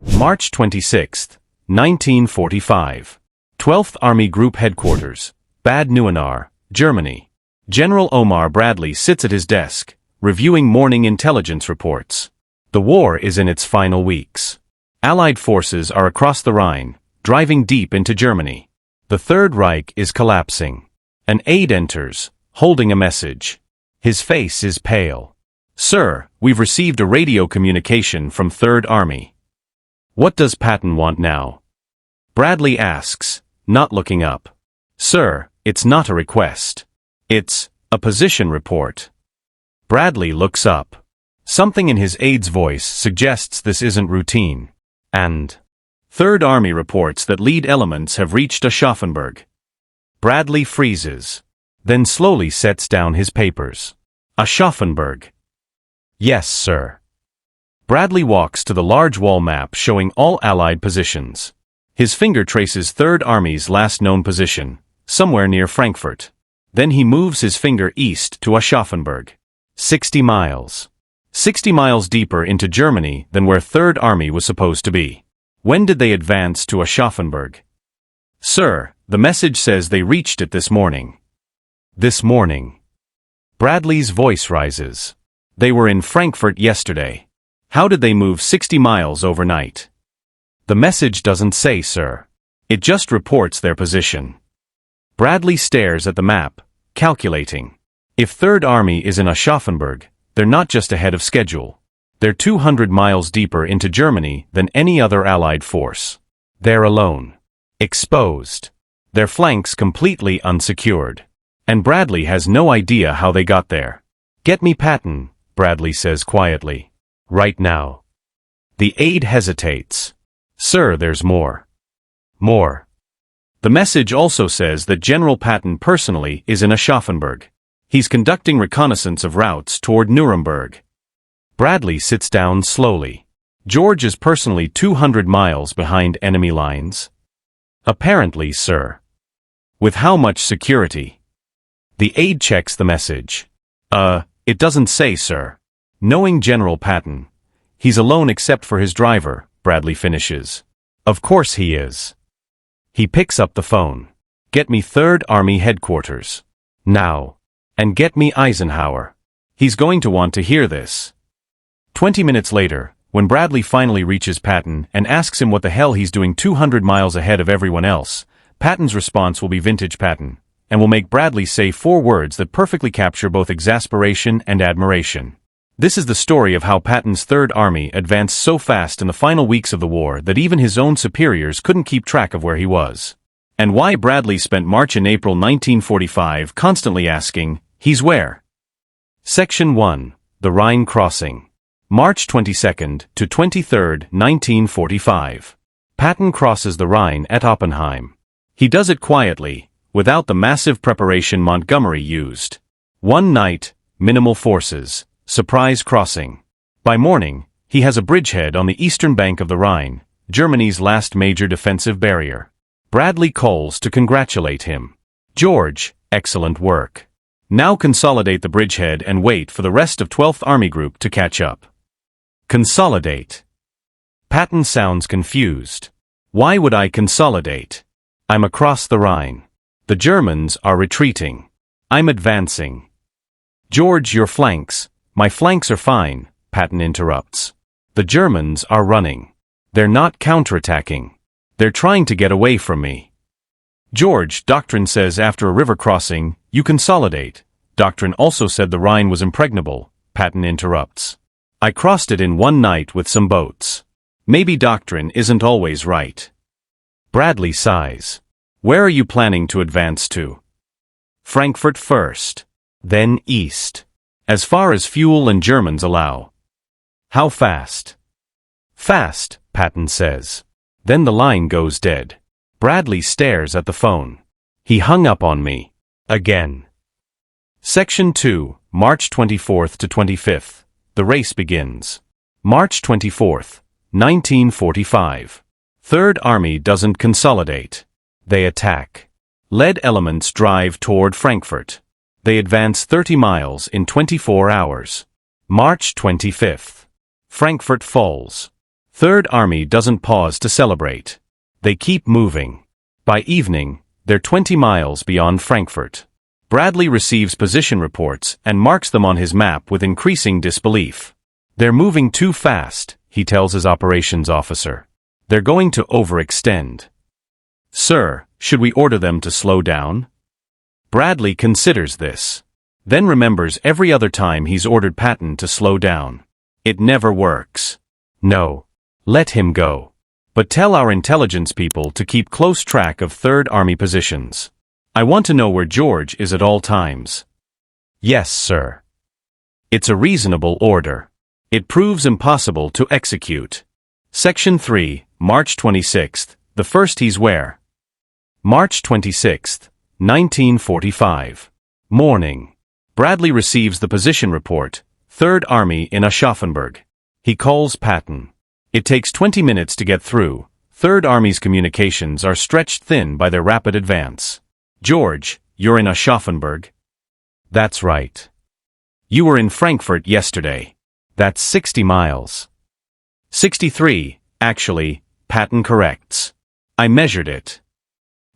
March 26, 1945. 12th Army Group Headquarters, Bad Neuenahr, Germany. General Omar Bradley sits at his desk, reviewing morning intelligence reports. The war is in its final weeks. Allied forces are across the Rhine, driving deep into Germany. The Third Reich is collapsing. An aide enters, holding a message. His face is pale. "Sir, we've received a radio communication from Third Army." "What does Patton want now?" Bradley asks, not looking up. "Sir, it's not a request. It's a position report." Bradley looks up. Something in his aide's voice suggests this isn't routine. And Third Army reports that lead elements have reached Aschaffenburg. Bradley freezes, then slowly sets down his papers. Aschaffenburg. "Yes, sir." Bradley walks to the large wall map showing all Allied positions. His finger traces Third Army's last known position, somewhere near Frankfurt. Then he moves his finger east to Aschaffenburg. 60 miles. 60 miles deeper into Germany than where Third Army was supposed to be. When did they advance to Aschaffenburg? "Sir, the message says they reached it this morning." This morning. Bradley's voice rises. They were in Frankfurt yesterday. How did they move 60 miles overnight? "The message doesn't say, sir. It just reports their position." Bradley stares at the map, calculating. If Third Army is in Aschaffenburg, they're not just ahead of schedule. They're 200 miles deeper into Germany than any other Allied force. They're alone. Exposed. Their flanks completely unsecured. And Bradley has no idea how they got there. "Get me Patton," Bradley says quietly. "Right now." The aide hesitates. "Sir, there's more." "More." The message also says that General Patton personally is in Aschaffenburg. He's conducting reconnaissance of routes toward Nuremberg. Bradley sits down slowly. George is personally 200 miles behind enemy lines. "Apparently, sir." "With how much security?" The aide checks the message. It doesn't say, sir." Knowing General Patton, he's alone except for his driver, Bradley finishes. "Of course he is." He picks up the phone. "Get me Third Army Headquarters. Now. And get me Eisenhower. He's going to want to hear this." 20 minutes later, when Bradley finally reaches Patton and asks him what the hell he's doing 200 miles ahead of everyone else, Patton's response will be vintage Patton, and will make Bradley say 4 words that perfectly capture both exasperation and admiration. This is the story of how Patton's Third Army advanced so fast in the final weeks of the war that even his own superiors couldn't keep track of where he was. And why Bradley spent March and April 1945 constantly asking, "He's where?" Section 1. The Rhine Crossing. March 22 to 23, 1945. Patton crosses the Rhine at Oppenheim. He does it quietly, without the massive preparation Montgomery used. One night, minimal forces, surprise crossing. By morning, he has a bridgehead on the eastern bank of the Rhine, Germany's last major defensive barrier. Bradley calls to congratulate him. "George, excellent work. Now consolidate the bridgehead and wait for the rest of 12th Army Group to catch up." Consolidate. Patton sounds confused. "Why would I consolidate? I'm across the Rhine. The Germans are retreating. I'm advancing." "George, your flanks." "My flanks are fine," Patton interrupts. "The Germans are running. They're not counterattacking. They're trying to get away from me." "George, doctrine says after a river crossing, you consolidate." "Doctrine also said the Rhine was impregnable," Patton interrupts. "I crossed it in one night with some boats. Maybe doctrine isn't always right." Bradley sighs. "Where are you planning to advance to?" "Frankfurt first. Then east. As far as fuel and Germans allow." "How fast?" "Fast," Patton says. Then the line goes dead. Bradley stares at the phone. He hung up on me. Again. Section 2, March 24 to 25. The race begins. March 24, 1945. Third Army doesn't consolidate. They attack. Lead elements drive toward Frankfurt. They advance 30 miles in 24 hours. March 25. Frankfurt falls. Third Army doesn't pause to celebrate. They keep moving. By evening, they're 20 miles beyond Frankfurt. Bradley receives position reports and marks them on his map with increasing disbelief. They're moving too fast, he tells his operations officer. They're going to overextend. Sir, should we order them to slow down? Bradley considers this. Then remembers every other time he's ordered Patton to slow down. It never works. No. Let him go. But tell our intelligence people to keep close track of Third Army positions. I want to know where George is at all times. Yes, sir. It's a reasonable order. It proves impossible to execute. Section 3, March 26th, the first he's where? March 26th, 1945. Morning. Bradley receives the position report, Third Army in Aschaffenburg. He calls Patton. It takes 20 minutes to get through. Third Army's communications are stretched thin by their rapid advance. George, you're in Aschaffenburg? That's right. You were in Frankfurt yesterday. That's 60 miles. 63, actually, Patton corrects. I measured it.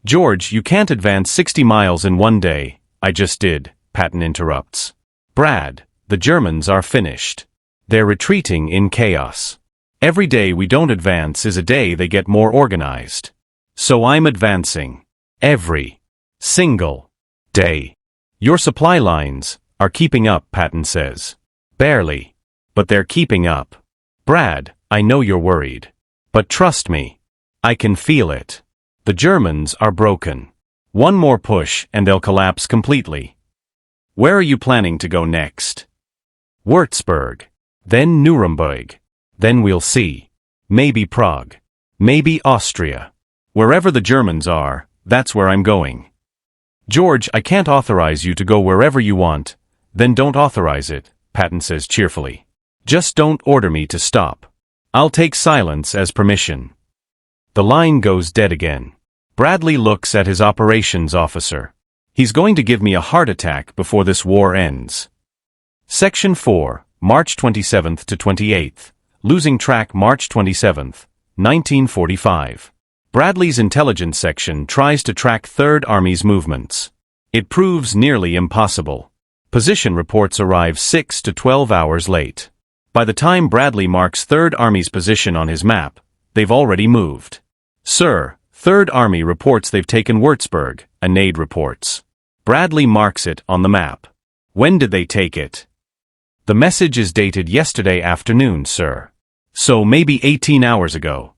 George, you can't advance 60 miles in one day. I just did, Patton interrupts. Brad, the Germans are finished. They're retreating in chaos. Every day we don't advance is a day they get more organized. So I'm advancing. Every single day. Your supply lines are keeping up, Patton says. Barely. But they're keeping up. Brad, I know you're worried. But trust me. I can feel it. The Germans are broken. One more push and they'll collapse completely. Where are you planning to go next? Würzburg. Then Nuremberg. Then we'll see. Maybe Prague. Maybe Austria. Wherever the Germans are, that's where I'm going. George, I can't authorize you to go wherever you want. Then don't authorize it, Patton says cheerfully. Just don't order me to stop. I'll take silence as permission. The line goes dead again. Bradley looks at his operations officer. He's going to give me a heart attack before this war ends. Section 4, March 27th to 28th. Losing track March 27th, 1945. Bradley's intelligence section tries to track Third Army's movements. It proves nearly impossible. Position reports arrive 6 to 12 hours late. By the time Bradley marks Third Army's position on his map, they've already moved. Sir, Third Army reports they've taken Würzburg, Anade reports. Bradley marks it on the map. When did they take it? The message is dated yesterday afternoon, sir. So maybe 18 hours ago.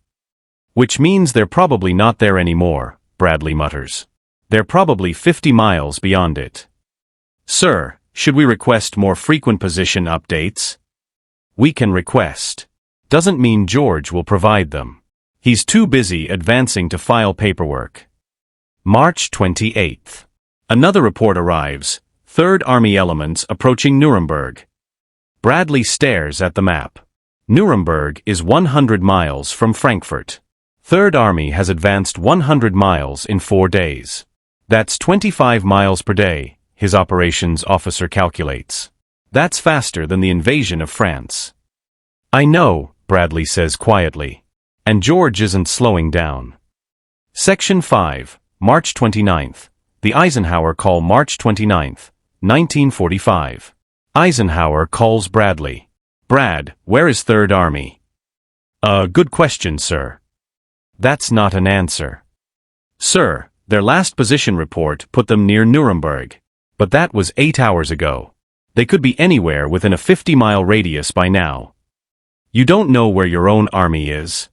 Which means they're probably not there anymore, Bradley mutters. They're probably 50 miles beyond it. Sir, should we request more frequent position updates? We can request. Doesn't mean George will provide them. He's too busy advancing to file paperwork. March 28th. Another report arrives, Third Army elements approaching Nuremberg. Bradley stares at the map. Nuremberg is 100 miles from Frankfurt. Third Army has advanced 100 miles in 4 days. That's 25 miles per day, his operations officer calculates. That's faster than the invasion of France. I know, Bradley says quietly. And George isn't slowing down. Section 5, March 29th. The Eisenhower call March 29th, 1945. Eisenhower calls Bradley. Brad, where is Third Army? Good question, sir. That's not an answer. Sir, their last position report put them near Nuremberg. But that was 8 hours ago. They could be anywhere within a 50-mile radius by now. You don't know where your own army is?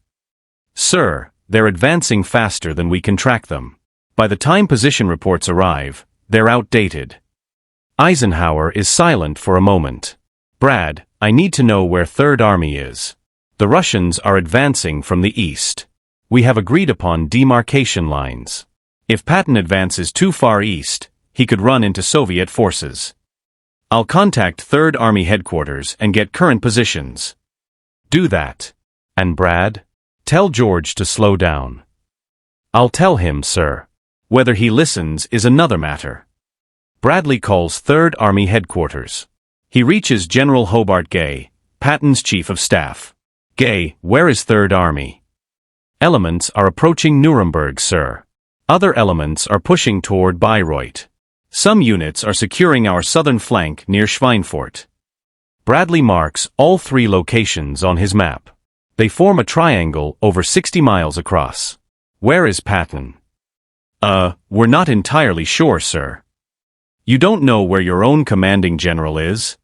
Sir, they're advancing faster than we can track them. By the time position reports arrive, they're outdated. Eisenhower is silent for a moment. Brad, I need to know where Third Army is. The Russians are advancing from the east. We have agreed upon demarcation lines. If Patton advances too far east, he could run into Soviet forces. I'll contact Third Army headquarters and get current positions. Do that. And Brad? Tell George to slow down. I'll tell him, sir. Whether he listens is another matter. Bradley calls Third Army headquarters. He reaches General Hobart Gay, Patton's chief of staff. Gay, where is Third Army? Elements are approaching Nuremberg, sir. Other elements are pushing toward Bayreuth. Some units are securing our southern flank near Schweinfurt. Bradley marks all 3 locations on his map. They form a triangle over 60 miles across. Where is Patton? We're not entirely sure, sir. You don't know where your own commanding general is?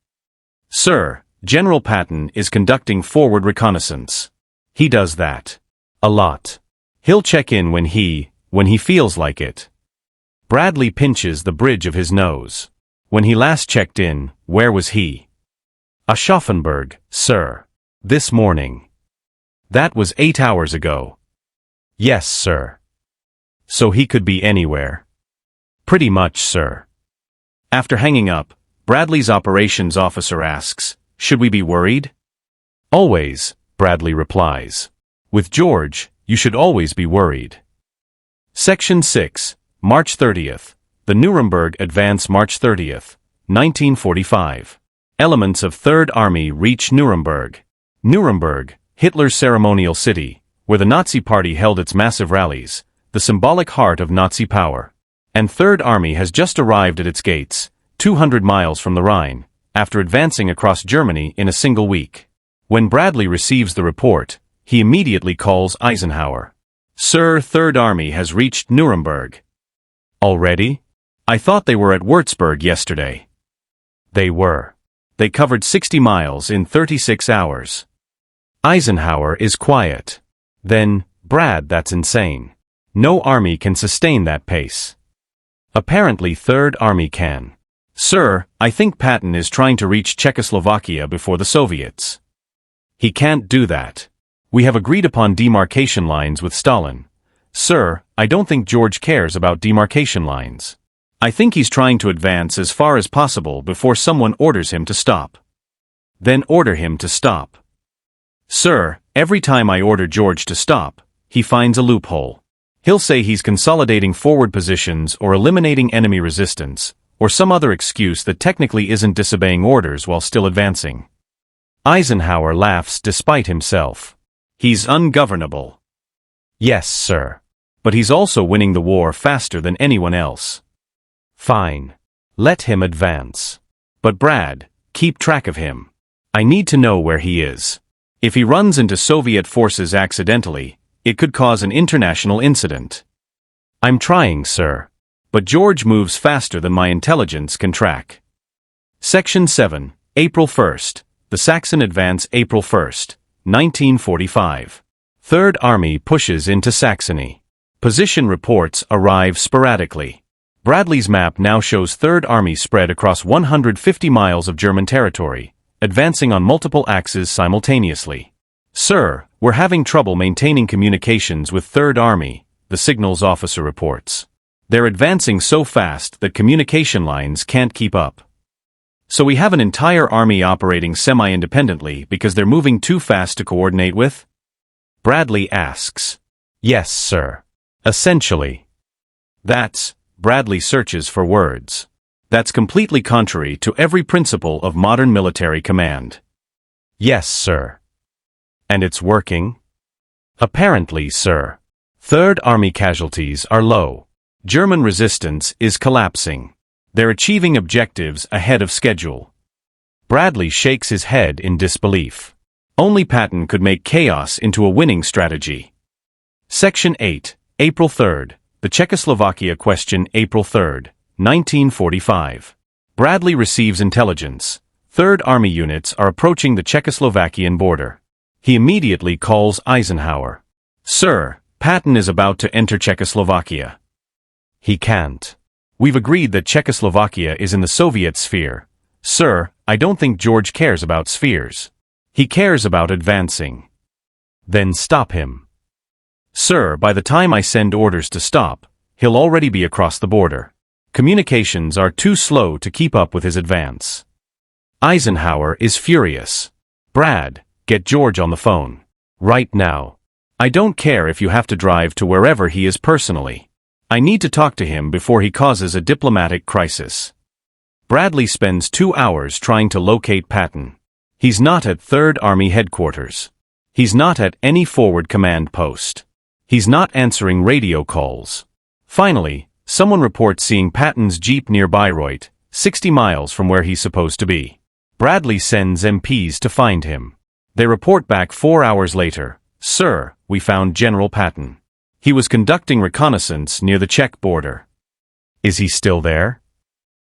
Sir, General Patton is conducting forward reconnaissance. He does that a lot. He'll check in when he feels like it. Bradley pinches the bridge of his nose. When he last checked in, where was he? Aschaffenburg, sir. This morning. That was 8 hours ago. Yes, sir. So he could be anywhere. Pretty much, sir. After hanging up, Bradley's operations officer asks, "Should we be worried?" "Always," Bradley replies. "With George, you should always be worried." Section 6, March 30th. The Nuremberg Advance, March 30th, 1945. Elements of Third Army reach Nuremberg. Nuremberg, Hitler's ceremonial city, where the Nazi Party held its massive rallies, the symbolic heart of Nazi power. And Third Army has just arrived at its gates, 200 miles from the Rhine, after advancing across Germany in a single week. When Bradley receives the report, he immediately calls Eisenhower. "Sir, Third Army has reached Nuremberg." "Already? I thought they were at Würzburg yesterday." "They were. They covered 60 miles in 36 hours. Eisenhower is quiet. "Then, Brad, that's insane. No army can sustain that pace." "Apparently Third Army can." "Sir, I think Patton is trying to reach Czechoslovakia before the Soviets." "He can't do that. We have agreed upon demarcation lines with Stalin." "Sir, I don't think George cares about demarcation lines. I think he's trying to advance as far as possible before someone orders him to stop." "Then order him to stop." "Sir, every time I order George to stop, he finds a loophole. He'll say he's consolidating forward positions or eliminating enemy resistance, or some other excuse that technically isn't disobeying orders while still advancing." Eisenhower laughs despite himself. "He's ungovernable." "Yes, sir. But he's also winning the war faster than anyone else." "Fine. Let him advance. But Brad, keep track of him. I need to know where he is. If he runs into Soviet forces accidentally, it could cause an international incident." "I'm trying, sir. But George moves faster than my intelligence can track." Section 7, April 1st. The Saxon Advance, April 1st, 1945. Third Army pushes into Saxony. Position reports arrive sporadically. Bradley's map now shows Third Army spread across 150 miles of German territory, advancing on multiple axes simultaneously. "Sir, we're having trouble maintaining communications with Third Army," the signals officer reports. "They're advancing so fast that communication lines can't keep up. So we have an entire army operating semi-independently because they're moving too fast to coordinate with?" Bradley asks. "Yes, sir. Essentially." Bradley searches for words. "That's completely contrary to every principle of modern military command." "Yes, sir." "And it's working?" "Apparently, sir. Third Army casualties are low. German resistance is collapsing. They're achieving objectives ahead of schedule." Bradley shakes his head in disbelief. Only Patton could make chaos into a winning strategy. Section 8, April 3rd. The Czechoslovakia Question, April 3rd, 1945. Bradley receives intelligence. Third Army units are approaching the Czechoslovakian border. He immediately calls Eisenhower. "Sir, Patton is about to enter Czechoslovakia." "He can't. We've agreed that Czechoslovakia is in the Soviet sphere. Sir, I don't think George cares about spheres. He cares about advancing." "Then stop him." "Sir, by the time I send orders to stop, he'll already be across the border. Communications are too slow to keep up with his advance." Eisenhower is furious. "Brad, get George on the phone. Right now. I don't care if you have to drive to wherever he is personally. I need to talk to him before he causes a diplomatic crisis." Bradley spends 2 hours trying to locate Patton. He's not at Third Army headquarters. He's not at any forward command post. He's not answering radio calls. Finally, someone reports seeing Patton's jeep near Bayreuth, 60 miles from where he's supposed to be. Bradley sends MPs to find him. They report back 4 hours later. Sir, we found General Patton. He was conducting reconnaissance near the Czech border. Is he still there?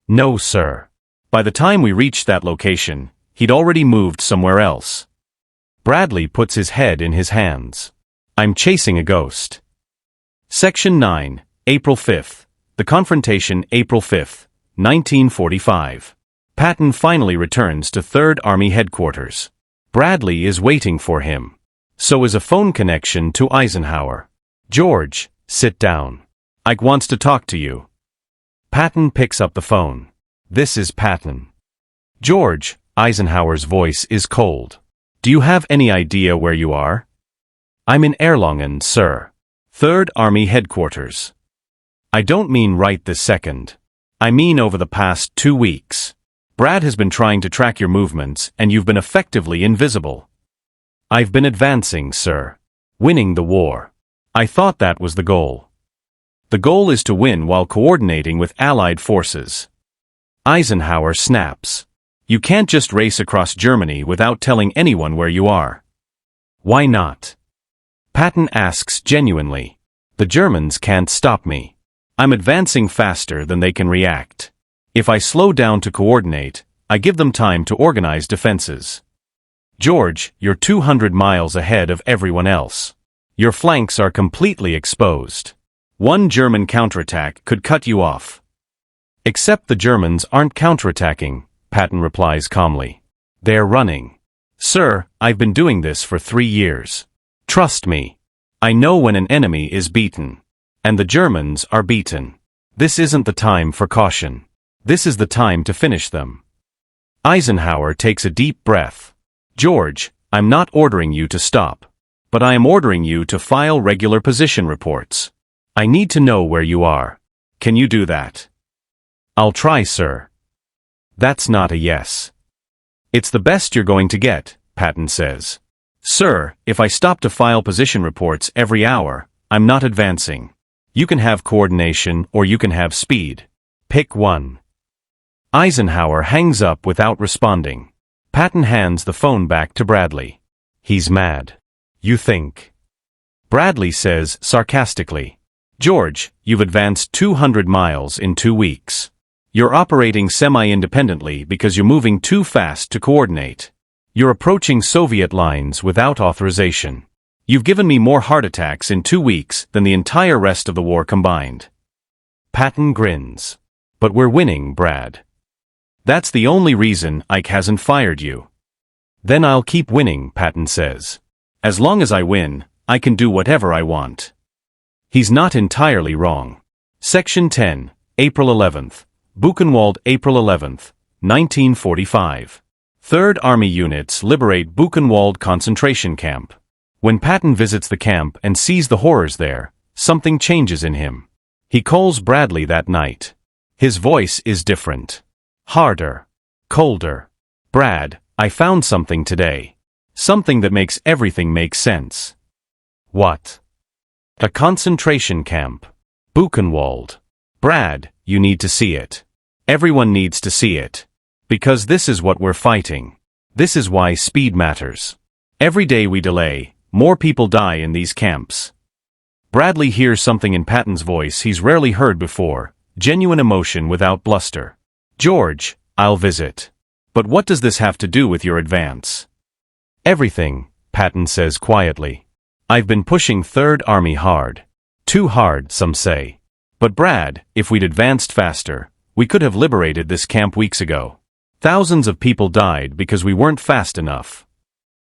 No, sir. By the time we reached that location, he'd already moved somewhere else. Bradley puts his head in his hands. I'm chasing a ghost. Section 9, April 5th. The confrontation, April 5th, 1945. Patton finally returns to 3rd Army headquarters. Bradley is waiting for him. So is a phone connection to Eisenhower. George, sit down. Ike wants to talk to you. Patton picks up the phone. This is Patton. George, Eisenhower's voice is cold. Do you have any idea where you are? I'm in Erlangen, sir. 3rd Army headquarters. I don't mean right this second. I mean over the past 2 weeks. Brad has been trying to track your movements, and you've been effectively invisible. I've been advancing, sir. Winning the war. I thought that was the goal. The goal is to win while coordinating with Allied forces. Eisenhower snaps. You can't just race across Germany without telling anyone where you are. Why not? Patton asks genuinely. The Germans can't stop me. I'm advancing faster than they can react. If I slow down to coordinate, I give them time to organize defenses. George, you're 200 miles ahead of everyone else. Your flanks are completely exposed. One German counterattack could cut you off. Except the Germans aren't counterattacking, Patton replies calmly. They're running. Sir, I've been doing this for 3 years. Trust me. I know when an enemy is beaten. And the Germans are beaten. This isn't the time for caution. This is the time to finish them. Eisenhower takes a deep breath. George, I'm not ordering you to stop. But I am ordering you to file regular position reports. I need to know where you are. Can you do that? I'll try, sir. That's not a yes. It's the best you're going to get, Patton says. Sir, if I stop to file position reports every hour, I'm not advancing. You can have coordination or you can have speed. Pick one. Eisenhower hangs up without responding. Patton hands the phone back to Bradley. He's mad. You think? Bradley says sarcastically. George, you've advanced 200 miles in 2 weeks. You're operating semi-independently because you're moving too fast to coordinate. You're approaching Soviet lines without authorization. You've given me more heart attacks in 2 weeks than the entire rest of the war combined. Patton grins. But we're winning, Brad. That's the only reason Ike hasn't fired you. Then I'll keep winning, Patton says. As long as I win, I can do whatever I want. He's not entirely wrong. Section 10, April 11th. Buchenwald, April 11th, 1945. 3rd Army units liberate Buchenwald concentration camp. When Patton visits the camp and sees the horrors there, something changes in him. He calls Bradley that night. His voice is different. Harder. Colder. Brad, I found something today. Something that makes everything make sense. What? A concentration camp. Buchenwald. Brad, you need to see it. Everyone needs to see it. Because this is what we're fighting. This is why speed matters. Every day we delay, more people die in these camps. Bradley hears something in Patton's voice he's rarely heard before, genuine emotion without bluster. George, I'll visit. But what does this have to do with your advance? Everything, Patton says quietly. I've been pushing 3rd Army hard. Too hard, some say. But Brad, if we'd advanced faster, we could have liberated this camp weeks ago. Thousands of people died because we weren't fast enough.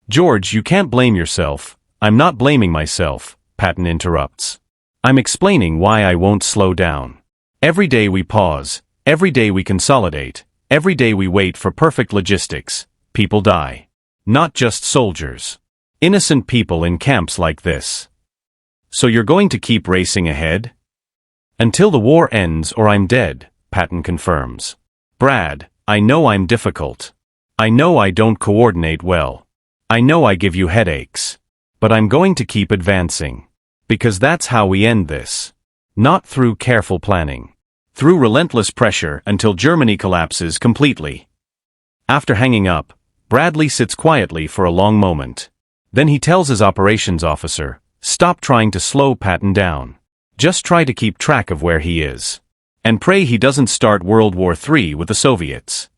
George, you can't blame yourself. I'm not blaming myself, Patton interrupts. I'm explaining why I won't slow down. Every day we pause, every day we consolidate, every day we wait for perfect logistics, people die. Not just soldiers. Innocent people in camps like this. So you're going to keep racing ahead? Until the war ends or I'm dead, Patton confirms. Brad, I know I'm difficult. I know I don't coordinate well. I know I give you headaches. But I'm going to keep advancing. Because that's how we end this. Not through careful planning. Through relentless pressure until Germany collapses completely. After hanging up, Bradley sits quietly for a long moment. Then he tells his operations officer, "Stop trying to slow Patton down. Just try to keep track of where he is. And pray he doesn't start World War III with the Soviets."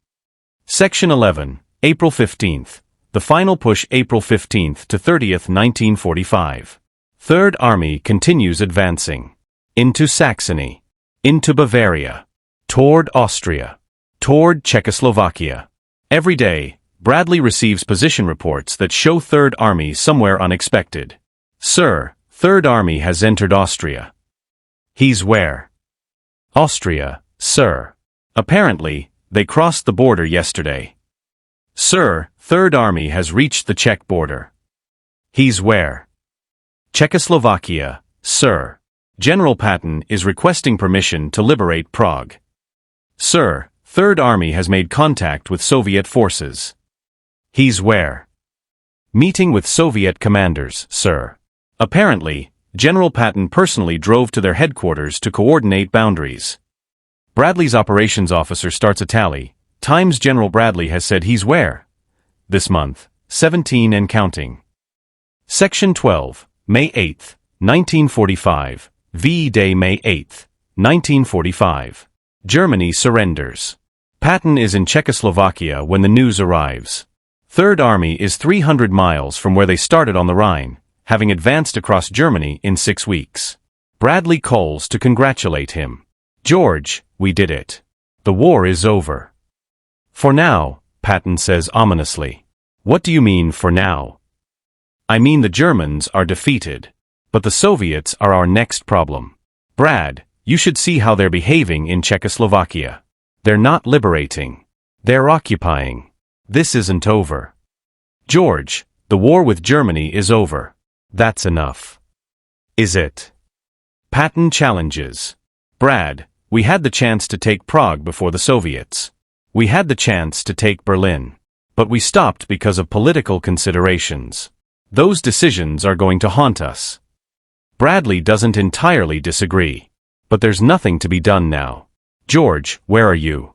Section 11, April 15th. The final push, April 15th to 30th, 1945. Third Army continues advancing. Into Saxony. Into Bavaria. Toward Austria. Toward Czechoslovakia. Every day, Bradley receives position reports that show Third Army somewhere unexpected. "Sir, Third Army has entered Austria." "He's where?" "Austria, sir. Apparently, they crossed the border yesterday." "Sir, Third Army has reached the Czech border." "He's where?" "Czechoslovakia, sir. General Patton is requesting permission to liberate Prague." "Sir, Third Army has made contact with Soviet forces." "He's where?" "Meeting with Soviet commanders, sir." Apparently, General Patton personally drove to their headquarters to coordinate boundaries. Bradley's operations officer starts a tally. Times General Bradley has said he's where? This month, 17 and counting. Section 12, May 8, 1945. VE Day, May 8, 1945. Germany surrenders. Patton is in Czechoslovakia when the news arrives. Third Army is 300 miles from where they started on the Rhine, having advanced across Germany in 6 weeks. Bradley calls to congratulate him. "George, we did it. The war is over." "For now," Patton says ominously. "What do you mean, for now?" "I mean the Germans are defeated. But the Soviets are our next problem. Brad, you should see how they're behaving in Czechoslovakia. They're not liberating. They're occupying. This isn't over. George, the war with Germany is over. That's enough." "Is it?" Patton challenges. "Brad, we had the chance to take Prague before the Soviets. We had the chance to take Berlin. But we stopped because of political considerations. Those decisions are going to haunt us." Bradley doesn't entirely disagree. "But there's nothing to be done now. George, where are you?"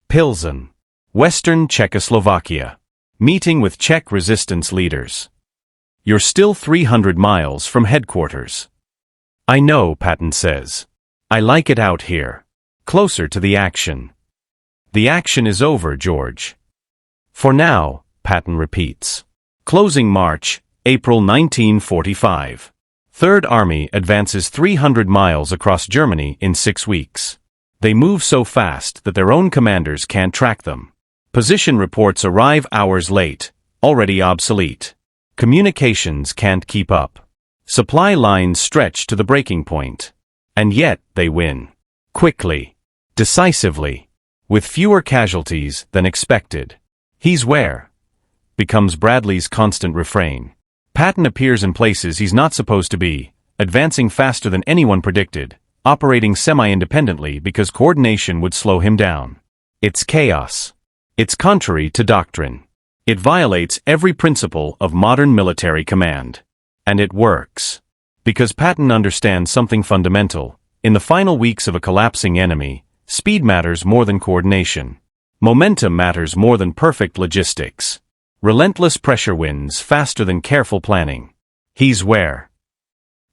"Pilsen. Western Czechoslovakia. Meeting with Czech resistance leaders." "You're still 300 miles from headquarters." "I know," Patton says. "I like it out here. Closer to the action." "The action is over, George." "For now," Patton repeats. Closing March, April 1945. Third Army advances 300 miles across Germany in 6 weeks. They move so fast that their own commanders can't track them. Position reports arrive hours late, already obsolete. Communications can't keep up. Supply lines stretch to the breaking point. And yet they win. Quickly. Decisively. With fewer casualties than expected. "He's where?" becomes Bradley's constant refrain. Patton appears in places he's not supposed to be, advancing faster than anyone predicted, operating semi-independently because coordination would slow him down. It's chaos. It's contrary to doctrine. It violates every principle of modern military command. And it works. Because Patton understands something fundamental. In the final weeks of a collapsing enemy, speed matters more than coordination. Momentum matters more than perfect logistics. Relentless pressure wins faster than careful planning. He's where?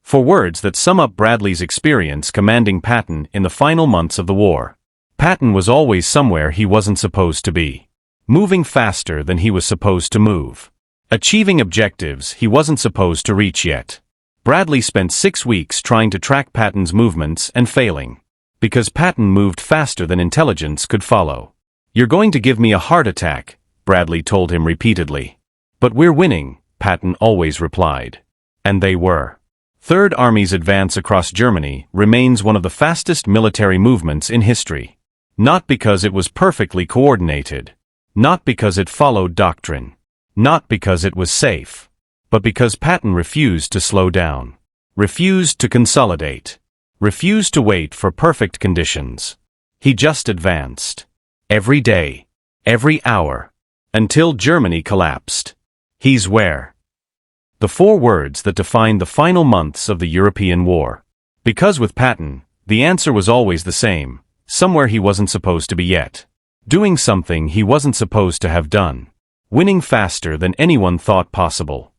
For words that sum up Bradley's experience commanding Patton in the final months of the war. Patton was always somewhere he wasn't supposed to be. Moving faster than he was supposed to move. Achieving objectives he wasn't supposed to reach yet. Bradley spent 6 weeks trying to track Patton's movements and failing. Because Patton moved faster than intelligence could follow. "You're going to give me a heart attack," Bradley told him repeatedly. "But we're winning," Patton always replied. And they were. Third Army's advance across Germany remains one of the fastest military movements in history. Not because it was perfectly coordinated. Not because it followed doctrine. Not because it was safe. But because Patton refused to slow down. Refused to consolidate. Refused to wait for perfect conditions. He just advanced. Every day. Every hour. Until Germany collapsed. He's where? The four words that defined the final months of the European war. Because with Patton, the answer was always the same: somewhere he wasn't supposed to be yet. Doing something he wasn't supposed to have done. Winning faster than anyone thought possible.